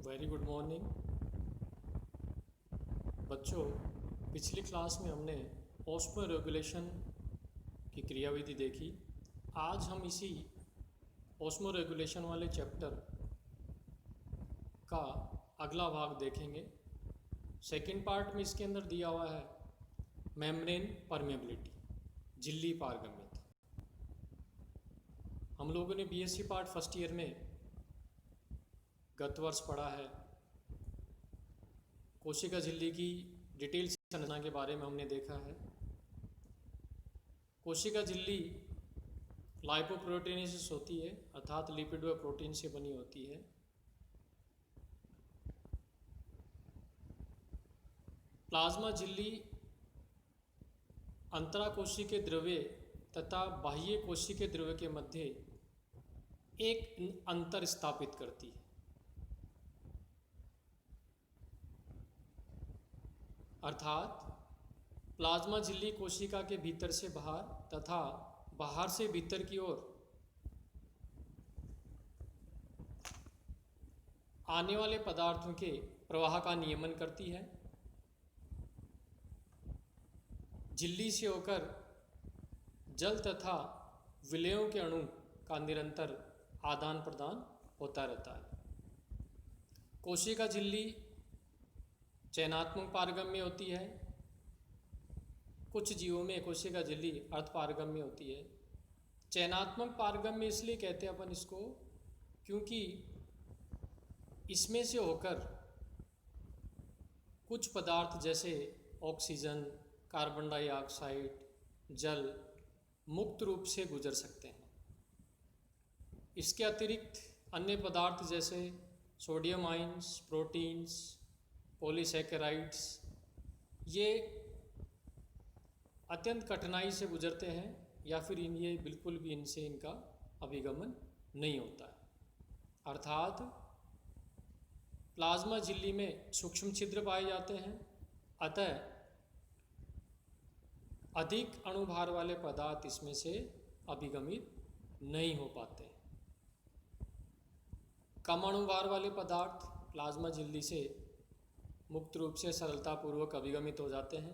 Very good morning बच्चों। पिछली class में हमने ऑस्मो रेगुलेशन की क्रियाविधि देखी। आज हम इसी ऑस्मो रेगुलेशन वाले चैप्टर का अगला भाग देखेंगे। सेकंड पार्ट में इसके अंदर दिया हुआ है मेम्ब्रेन परमेबिलिटी, झिल्ली पारगम्यता। हम लोगों ने बीएससी पार्ट फर्स्ट ईयर में गत वर्ष पढ़ा है। कोशिका झिल्ली की डिटेल संरचना के बारे में हमने देखा है। कोशिका झिल्ली लाइपोप्रोटीनेसिस होती है, अर्थात लिपिड व प्रोटीन से बनी होती है। प्लाज्मा झिल्ली अंतराकोशिकीय द्रव्य तथा बाह्य कोशिकीय द्रव्य के मध्य एक अंतर स्थापित करती है। अर्थात प्लाज्मा झिल्ली कोशिका के भीतर से बाहर तथा बाहर से भीतर की ओर आने वाले पदार्थों के प्रवाह का नियमन करती है। झिल्ली से होकर जल तथा विलयों के अणु का निरंतर आदान प्रदान होता रहता है। कोशिका झिल्ली चयनात्मक पारगम्य होती है। कुछ जीवों में कोशिका झिल्ली अर्ध पारगम्य होती है। चयनात्मक पारगम्य इसलिए कहते हैं अपन इसको, क्योंकि इसमें से होकर कुछ पदार्थ जैसे ऑक्सीजन, कार्बन डाइऑक्साइड, जल मुक्त रूप से गुजर सकते हैं। इसके अतिरिक्त अन्य पदार्थ जैसे सोडियम आयंस, प्रोटीन्स, पॉलीसैकेराइड्स ये अत्यंत कठिनाई से गुजरते हैं या फिर ये बिल्कुल भी इनसे इनका अभिगमन नहीं होता है। अर्थात प्लाज्मा झिल्ली में सूक्ष्म छिद्र पाए जाते हैं, अतः अधिक अणुभार वाले पदार्थ इसमें से अभिगमित नहीं हो पाते। कम अणुभार वाले पदार्थ प्लाज्मा झिल्ली से मुक्त रूप से सरलतापूर्वक अभिगमित हो जाते हैं।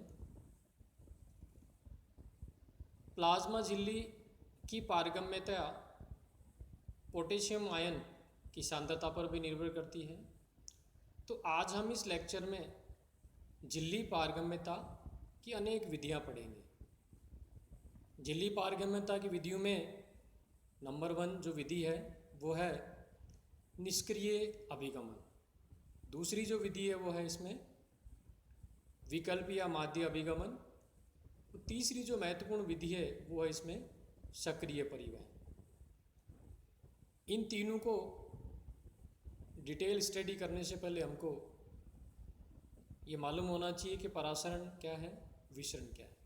प्लाज्मा झिल्ली की पारगम्यता पोटेशियम आयन की सांद्रता पर भी निर्भर करती है। तो आज हम इस लेक्चर में झिल्ली पारगम्यता की अनेक विधियां पढ़ेंगे। झिल्ली पारगम्यता की विधियों में नंबर 1 जो विधि है वो है निष्क्रिय अभिगमन। दूसरी जो विधि है वो है इसमें विकल्प या माध्य अभिगमन। तो तीसरी जो महत्वपूर्ण विधि है वो है इसमें सक्रिय परिवहन। इन तीनों को डिटेल स्टडी करने से पहले हमको ये मालूम होना चाहिए कि परासरण क्या है, विसरण क्या है।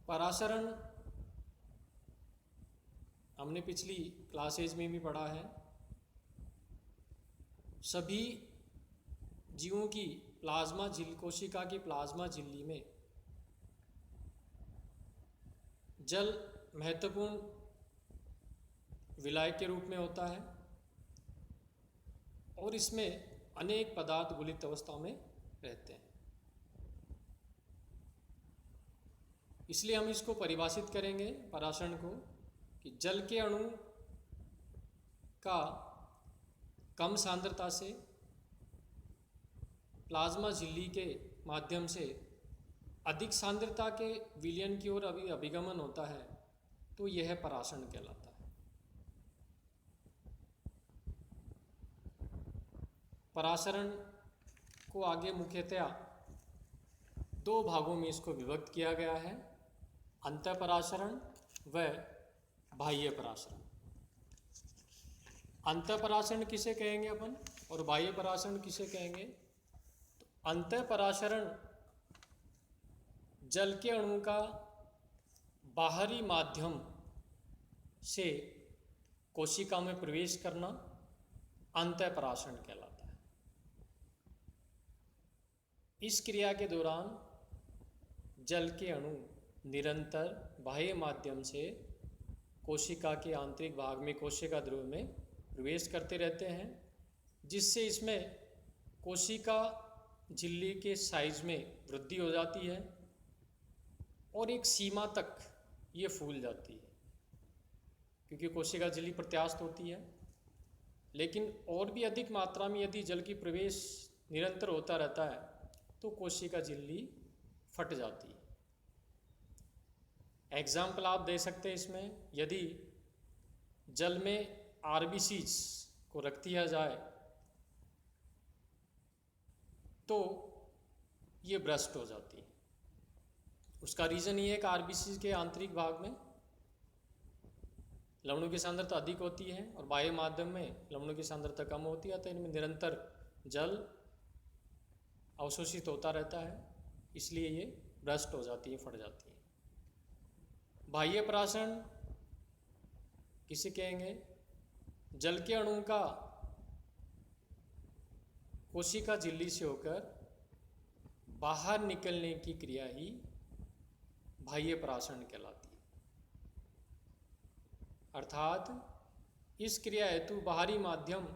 परासरण हमने पिछली क्लासेज में भी पढ़ा है। सभी जीवों की प्लाज्मा झिल्ली कोशिका की प्लाज्मा झिल्ली में जल महत्वपूर्ण विलायक के रूप में होता है और इसमें अनेक पदार्थ गुलित अवस्था में रहते हैं। इसलिए हम इसको परिभाषित करेंगे परासरण को कि जल के अणु का कम सांद्रता से प्लाज्मा झिल्ली के माध्यम से अधिक सांद्रता के विलयन की ओर अभिगमन होता है, तो यह परासरण कहलाता है। परासरण को आगे मुख्यतया 2 भागों में इसको विभक्त किया गया है, अंतःपरासरण व बाह्य परासरण। अंतःपरासरण किसे कहेंगे अपन और बाह्य परासरण किसे कहेंगे? तो अंतःपरासरण जल के अणु का बाहरी माध्यम से कोशिका में प्रवेश करना अंतःपरासरण कहलाता है। इस क्रिया के दौरान जल के अणु निरंतर बाह्य माध्यम से कोशिका के आंतरिक भाग में कोशिका द्रव्य में प्रवेश करते रहते हैं, जिससे इसमें कोशिका झिल्ली के साइज में वृद्धि हो जाती है और एक सीमा तक ये फूल जाती है, क्योंकि कोशिका झिल्ली प्रत्यास्थ होती है। लेकिन और भी अधिक मात्रा में यदि जल की प्रवेश निरंतर होता रहता है तो कोशिका झिल्ली फट जाती है। एग्जाम्पल आप दे सकते हैं इसमें, यदि जल में आरबीसीज को रख दिया जाए तो ये भ्रष्ट हो जाती है। उसका रीज़न ये है कि आरबीसीज के आंतरिक भाग में लवणों की सांद्रता अधिक होती है और बाह्य माध्यम में लवणों की सांद्रता कम होती है, तो इनमें निरंतर जल अवशोषित होता रहता है, इसलिए ये भ्रष्ट हो जाती है, फट जाती है। बाह्य परासरण किसे कहेंगे? जल के अणु का कोशिका झिल्ली से होकर बाहर निकलने की क्रिया ही बाह्य परासरण कहलाती है। अर्थात इस क्रिया हेतु बाहरी माध्यम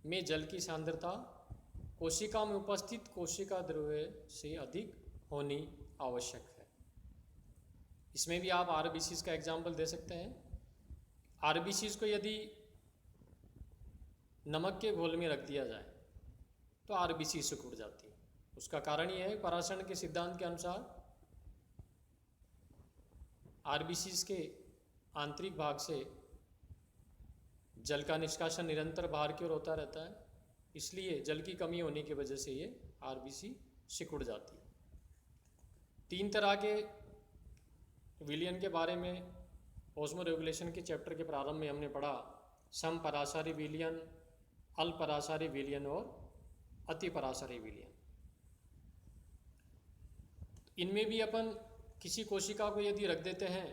में जल की सांद्रता कोशिका में उपस्थित कोशिका द्रव्य से अधिक होनी आवश्यक है। इसमें भी आप आरबीसीज का एग्जाम्पल दे सकते हैं। आरबीसीज को यदि नमक के घोल में रख दिया जाए तो आरबीसी सिकुड़ जाती है। उसका कारण यह है, परासरण के सिद्धांत के अनुसार आरबीसीज के आंतरिक भाग से जल का निष्कासन निरंतर बाहर की ओर होता रहता है, इसलिए जल की कमी होने की वजह से ये आरबीसी सिकुड़ जाती है। 3 तरह के विलयन के बारे में ऑस्मो रेगुलेशन के चैप्टर के प्रारंभ में हमने पढ़ा, सम परासारी विलयन, अल्प परासारी विलयन और अति परासारी विलयन। इनमें भी अपन किसी कोशिका को यदि रख देते हैं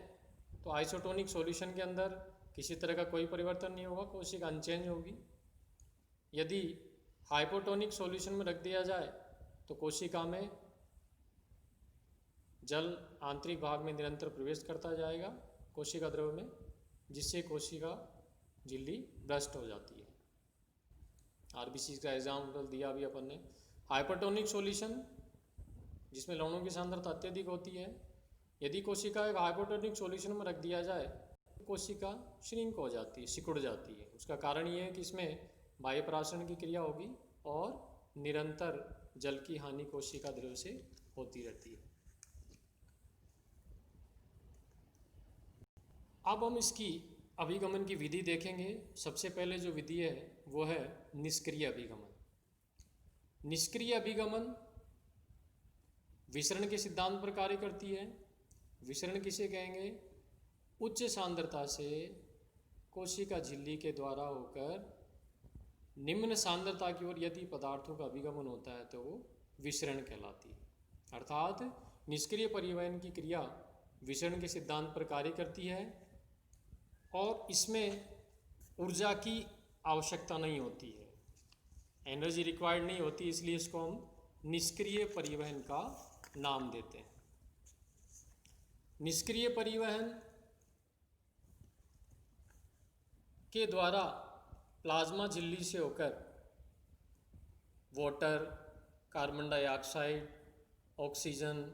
तो आइसोटोनिक सॉल्यूशन के अंदर किसी तरह का कोई परिवर्तन नहीं होगा, कोशिका अनचेंज होगी। यदि हाइपोटोनिक सॉल्यूशन में रख दिया जाए तो कोशिका में जल आंतरिक भाग में निरंतर प्रवेश करता जाएगा कोशिका द्रव्य में, जिससे कोशिका झिल्ली भ्रष्ट हो जाती है। आरबीसी का एग्जाम्पल दिया भी अपन ने। हाइपरटोनिक सॉल्यूशन जिसमें लवणों की सांद्रता अत्यधिक होती है, यदि कोशिका एक हाइपोटोनिक सॉल्यूशन में रख दिया जाए तो कोशिका श्रिंक हो जाती है, सिकुड़ जाती है। उसका कारण ये है कि इसमें बाह्य परासरण की क्रिया होगी और निरंतर जल की हानि कोशिका द्रव्य से होती रहती है। अब हम इसकी अभिगमन की विधि देखेंगे। सबसे पहले जो विधि है वो है निष्क्रिय अभिगमन। निष्क्रिय अभिगमन विसरण के सिद्धांत पर कार्य करती है। विसरण किसे कहेंगे? उच्च सांद्रता से कोशिका झिल्ली के द्वारा होकर निम्न सांद्रता की ओर यदि पदार्थों का अभिगमन होता है तो वो विसरण कहलाती है। अर्थात निष्क्रिय परिवहन की क्रिया विसरण के सिद्धांत पर कार्य करती है और इसमें ऊर्जा की आवश्यकता नहीं होती है, एनर्जी रिक्वायर्ड नहीं होती, इसलिए इसको हम निष्क्रिय परिवहन का नाम देते हैं। निष्क्रिय परिवहन के द्वारा प्लाज्मा झिल्ली से होकर वाटर, कार्बन डाइऑक्साइड, ऑक्सीजन,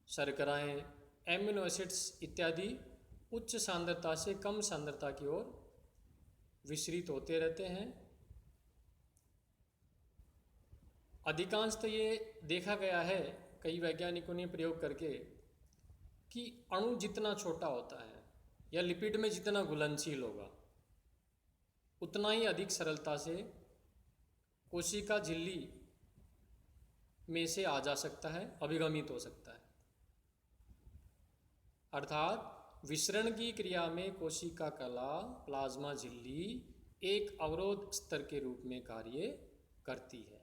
शर्कराएं, एमिनो एसिड्स इत्यादि उच्च सांद्रता से कम सांद्रता की ओर विसरित होते रहते हैं। अधिकांशतः ये देखा गया है कई वैज्ञानिकों ने प्रयोग करके कि अणु जितना छोटा होता है या लिपिड में जितना घुलनशील होगा उतना ही अधिक सरलता से कोशिका झिल्ली में से आ जा सकता है, अभिगमित हो सकता है। अर्थात विसरण की क्रिया में कोशिका कला प्लाज्मा झिल्ली एक अवरोध स्तर के रूप में कार्य करती है।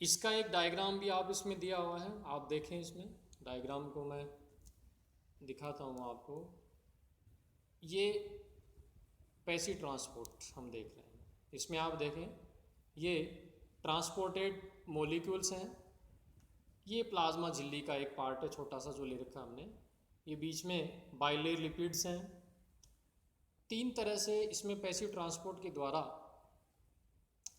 इसका एक डायग्राम भी आप इसमें दिया हुआ है, आप देखें। इसमें डायग्राम को मैं दिखाता हूँ आपको। ये पैसिव ट्रांसपोर्ट हम देख रहे हैं। इसमें आप देखें ये ट्रांसपोर्टेड मॉलिक्यूल्स हैं। ये प्लाज्मा झिल्ली का एक पार्ट है छोटा सा जो ले रखा हमने। ये बीच में बाइलेयर लिपिड्स हैं तीन तरह से इसमें पैसिव ट्रांसपोर्ट के द्वारा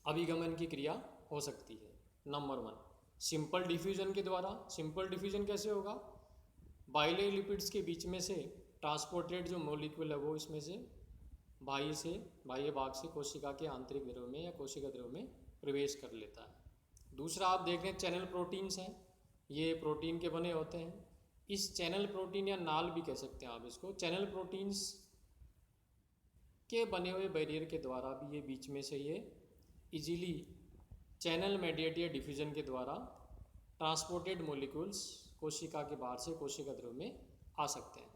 अभिगमन की क्रिया हो सकती है। नंबर 1, सिंपल डिफ्यूजन के द्वारा। सिंपल डिफ्यूजन कैसे होगा? बाइलरी लिपिड्स के बीच में से ट्रांसपोर्टेड जो मॉलिक्यूल है वो इसमें से बाह्य भाग से कोशिका के आंतरिक द्रव में या कोशिका द्रव में प्रवेश कर लेता है। दूसरा आप देख रहे हैं चैनल प्रोटीन्स हैं, ये प्रोटीन के बने होते हैं। इस चैनल प्रोटीन या नाल भी कह सकते हैं आप इसको, चैनल प्रोटीन्स के बने हुए बैरियर के द्वारा भी ये बीच में से ये इजीली चैनल मेडिएटेड डिफ्यूजन के द्वारा ट्रांसपोर्टेड मॉलिक्यूल्स कोशिका के बाहर से कोशिका द्रव में आ सकते हैं।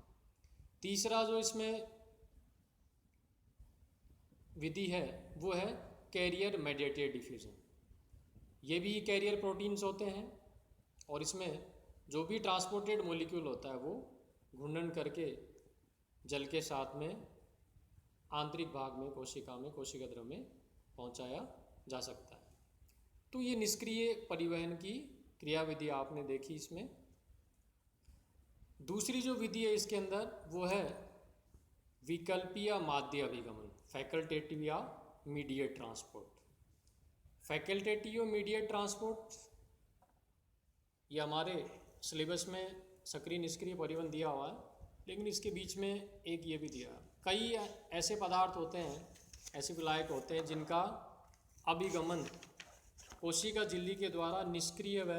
तीसरा जो इसमें विधि है वो है कैरियर मेडिएटेड डिफ्यूजन। ये भी कैरियर प्रोटीन्स होते हैं और इसमें जो भी ट्रांसपोर्टेड मॉलिक्यूल होता है वो घूर्णन करके जल के साथ में आंतरिक भाग में कोशिका द्रव में पहुंचाया जा सकता है। तो ये निष्क्रिय परिवहन की क्रियाविधि आपने देखी इसमें। दूसरी जो विधि है इसके अंदर वो है विकल्पीय माध्य अभिगमन, फैकल्टेटिव या mediate transport. Facultative mediate transport ये हमारे सिलेबस में सक्रिय निष्क्रिय परिवहन दिया हुआ है, लेकिन इसके बीच में एक ये भी दिया है। कई ऐसे पदार्थ होते हैं, ऐसे विलायक होते हैं जिनका अभिगमन कोशिका झिल्ली के द्वारा निष्क्रिय व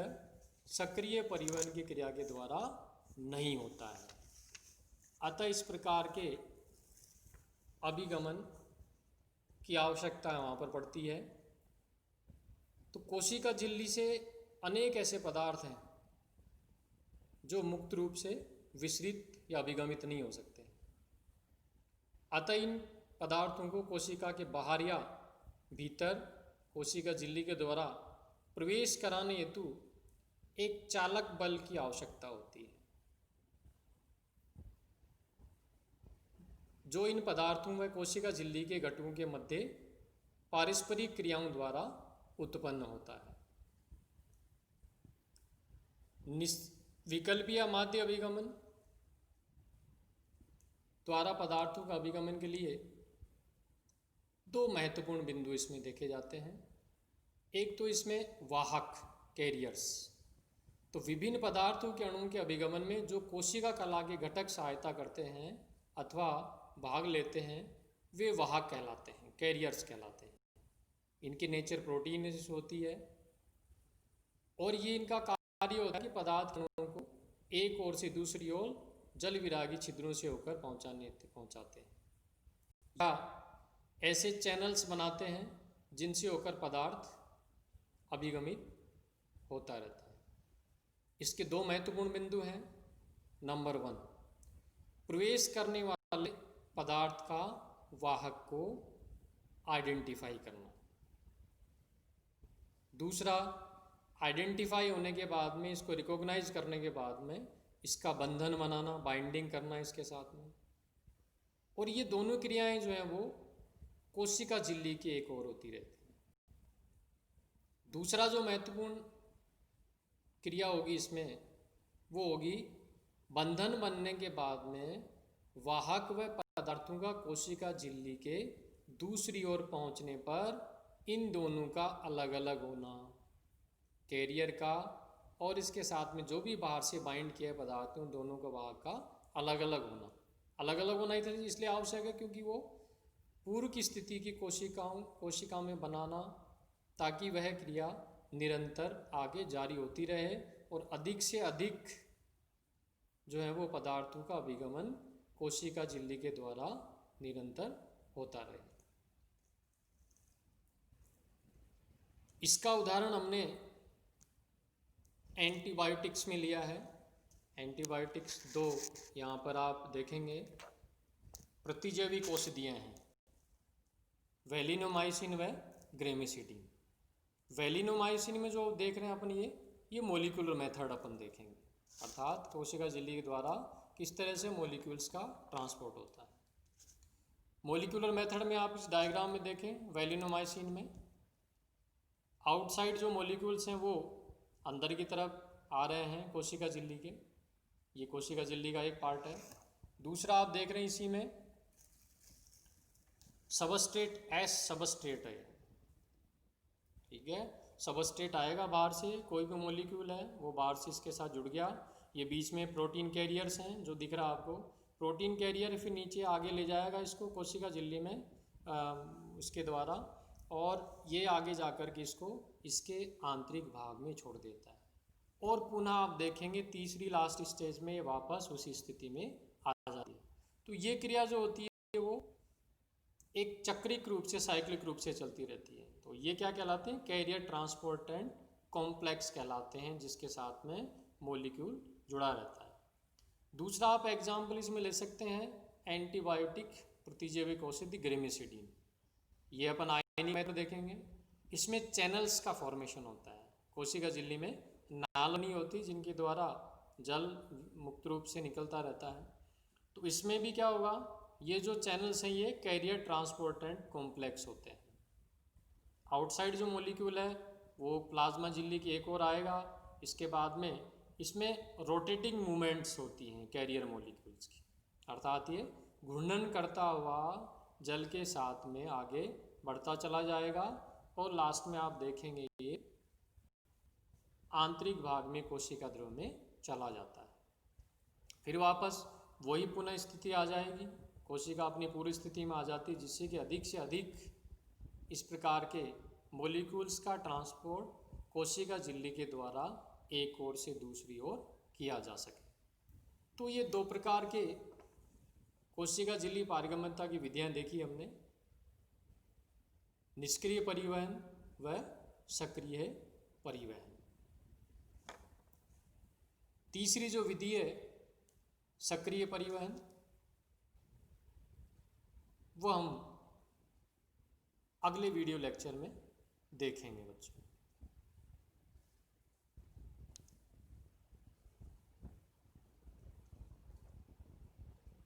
सक्रिय परिवहन की क्रिया के द्वारा नहीं होता है। अतः इस प्रकार के अभिगमन की आवश्यकता वहाँ पर पड़ती है। तो कोशिका झिल्ली से अनेक ऐसे पदार्थ हैं जो मुक्त रूप से विसरित या अभिगमित नहीं हो सकते। अतः इन पदार्थों को कोशिका के बाहर या भीतर कोशिका झिल्ली के द्वारा प्रवेश कराने हेतु एक चालक बल की आवश्यकता होती है, जो इन पदार्थों व कोशिका झिल्ली के घटकों के मध्य पारस्परिक क्रियाओं द्वारा उत्पन्न होता है। विकल्पीय माध्य अभिगमन द्वारा पदार्थों का अभिगमन के लिए दो महत्वपूर्ण बिंदु इसमें देखे जाते हैं। एक तो इसमें वाहक कैरियर्स, तो विभिन्न पदार्थों के अणुओं के अभिगमन में जो कोशिका कला के घटक सहायता करते हैं अथवा भाग लेते हैं वे वाहक कहलाते हैं, कैरियर्स कहलाते हैं। इनकी नेचर प्रोटीन होती है और ये इनका कार्य होता है कि पदार्थ के अणुओं को एक ओर से दूसरी ओर जल विरागी छिद्रों से होकर पहुंचाते हैं या ऐसे चैनल्स बनाते हैं जिनसे होकर पदार्थ अभिगमित होता रहता है। इसके दो महत्वपूर्ण बिंदु हैं। नंबर 1, प्रवेश करने वाले पदार्थ का वाहक को आइडेंटिफाई करना। दूसरा, आइडेंटिफाई होने के बाद में इसको रिकॉग्नाइज करने के बाद में इसका बंधन बनाना, बाइंडिंग करना इसके साथ में। और ये दोनों क्रियाएं जो हैं वो कोशिका झिल्ली की एक ओर होती रहती है। दूसरा जो महत्वपूर्ण क्रिया होगी इसमें वो होगी बंधन बनने के बाद में वाहक व पदार्थों का कोशिका झिल्ली के दूसरी ओर पहुंचने पर इन दोनों का अलग अलग होना, कैरियर का और इसके साथ में जो भी बाहर से बाइंड किया पदार्थ उन दोनों का वाहक का अलग अलग होना। अलग अलग होना इसलिए आवश्यक है क्योंकि वो पूर्व की स्थिति की कोशिका में बनाना, ताकि वह क्रिया निरंतर आगे जारी होती रहे और अधिक से अधिक जो है वो पदार्थों का अभिगमन कोशिका झिल्ली के द्वारा निरंतर होता रहे। इसका उदाहरण हमने एंटीबायोटिक्स में लिया है। एंटीबायोटिक्स 2 यहाँ पर आप देखेंगे प्रतिजैविक औषधियाँ हैं, वैलिनोमाइसिन व ग्रेमिसिडीन। वैलिनोमाइसिन में जो देख रहे हैं अपन ये मॉलिक्यूलर मेथड अपन देखेंगे, अर्थात कोशिका झिल्ली के द्वारा किस तरह से मॉलिक्यूल्स का ट्रांसपोर्ट होता है। मॉलिक्यूलर मेथड में आप इस डायग्राम में देखें, वैलिनोमाइसिन में आउटसाइड जो मॉलिक्यूल्स हैं वो अंदर की तरफ आ रहे हैं कोशिका झिल्ली के, ये कोशिका झिल्ली का एक पार्ट है। दूसरा आप देख रहे हैं इसी में सबस्ट्रेट एस सबस्ट्रेट है, ठीक है। सबस्ट्रेट आएगा बाहर से, कोई भी मॉलिक्यूल है वो बाहर से इसके साथ जुड़ गया। ये बीच में प्रोटीन कैरियर्स हैं जो दिख रहा है आपको। प्रोटीन कैरियर फिर नीचे आगे ले जाएगा इसको कोशिका झिल्ली में इसके द्वारा, और ये आगे जा कर के इसको इसके आंतरिक भाग में छोड़ देता है। और पुनः आप देखेंगे तीसरी लास्ट स्टेज में ये वापस उसी स्थिति में आ जाती है। तो ये क्रिया जो होती है वो एक चक्रिक रूप से, साइक्लिक रूप से चलती रहती है। तो ये क्या कहलाते हैं? कैरियर ट्रांसपोर्टेंट कॉम्प्लेक्स कहलाते हैं, जिसके साथ में मॉलिक्यूल जुड़ा रहता है। दूसरा आप एग्जाम्पल इसमें ले सकते हैं एंटीबायोटिक प्रतिजैविक औषधि ग्रेमिसिडीन। ये अपन आयनिक में तो देखेंगे, इसमें चैनल्स का फॉर्मेशन होता है। कोशिका झिल्ली में नाली होती जिनके द्वारा जल मुक्त रूप से निकलता रहता है। तो इसमें भी क्या होगा, ये जो चैनल्स हैं ये कैरियर ट्रांसपोर्टेंट कॉम्प्लेक्स होते हैं। आउटसाइड जो मॉलिक्यूल है वो प्लाज्मा झिल्ली की एक ओर आएगा, इसके बाद में इसमें रोटेटिंग मूवमेंट्स होती हैं कैरियर मॉलिक्यूल्स की, अर्थात ये घूर्णन करता हुआ जल के साथ में आगे बढ़ता चला जाएगा और लास्ट में आप देखेंगे ये आंतरिक भाग में कोशिका द्रव में चला जाता है। फिर वापस वही पुनः स्थिति आ जाएगी, कोशिका अपनी पूरी स्थिति में आ जाती है, जिससे कि अधिक से अधिक इस प्रकार के मॉलिक्यूल्स का ट्रांसपोर्ट कोशिका झिल्ली के द्वारा एक ओर से दूसरी ओर किया जा सके। तो ये दो प्रकार के कोशिका झिल्ली पारगम्यता की विधियां देखी हमने, निष्क्रिय परिवहन व सक्रिय परिवहन। तीसरी जो विधि है सक्रिय परिवहन, वो हम अगले वीडियो लेक्चर में देखेंगे बच्चों।